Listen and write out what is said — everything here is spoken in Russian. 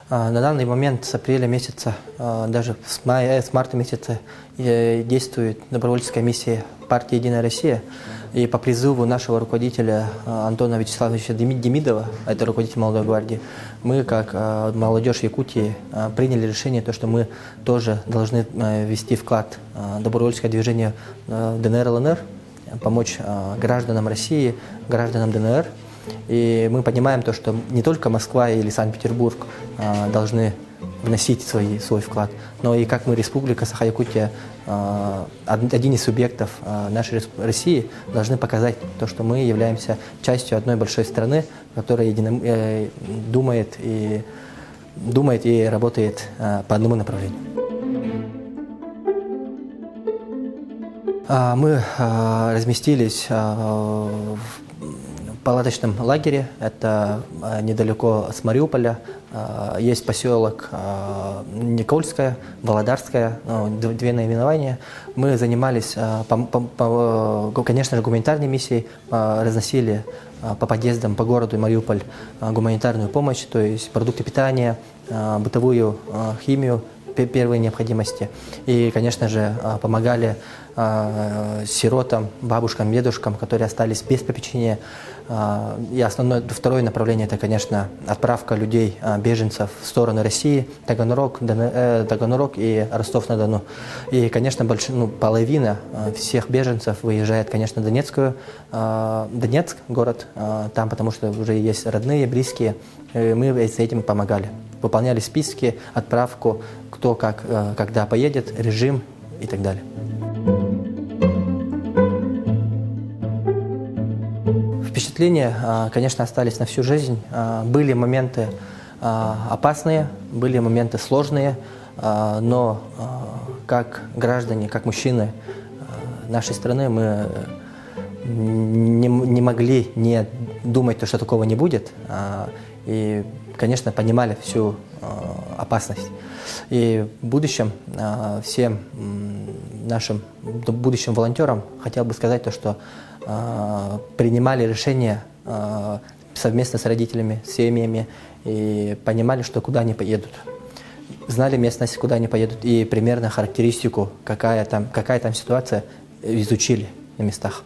На данный момент с апреля месяца, даже с марта месяца действует добровольческая миссия партии «Единая Россия». И по призыву нашего руководителя Антона Вячеславовича Демидова, это руководитель Молодой гвардии, мы, как молодежь Якутии, приняли решение, что мы тоже должны ввести вклад в добровольческое движение ДНР, ЛНР, помочь гражданам России, гражданам ДНР. И мы понимаем то, что не только Москва или Санкт-Петербург должны вносить свой вклад, но и как мы, Республика Саха-Якутия, один из субъектов нашей России, должны показать то, что мы являемся частью одной большой страны, которая думает и работает по одному направлению. Мы разместились в палаточном лагере, это недалеко от Мариуполя. Есть поселок Никольское, Володарское, две наименования. Мы занимались, конечно же, гуманитарной миссией, разносили по подъездам, по городу Мариуполь гуманитарную помощь, то есть продукты питания, бытовую химию первой необходимости. И, конечно же, помогали сиротам, бабушкам, дедушкам, которые остались без попечения. И второе направление – это, конечно, отправка людей, беженцев в сторону России, Таганрог и Ростов-на-Дону. И, конечно, половина всех беженцев выезжает, конечно, в Донецк, город, там, потому что уже есть родные, близкие. И мы с этим помогали. Выполняли списки, отправку, кто как, когда поедет, режим и так далее. Впечатления, конечно, остались на всю жизнь. Были моменты опасные, были моменты сложные, но как граждане, как мужчины нашей страны мы не могли не думать, что такого не будет. И, конечно, понимали всю опасность. И в будущем всем нашим будущим волонтерам хотел бы сказать то, что принимали решения совместно с родителями, с семьями и понимали, что куда они поедут. Знали местность, куда они поедут, и примерно характеристику, какая там ситуация, изучили на местах.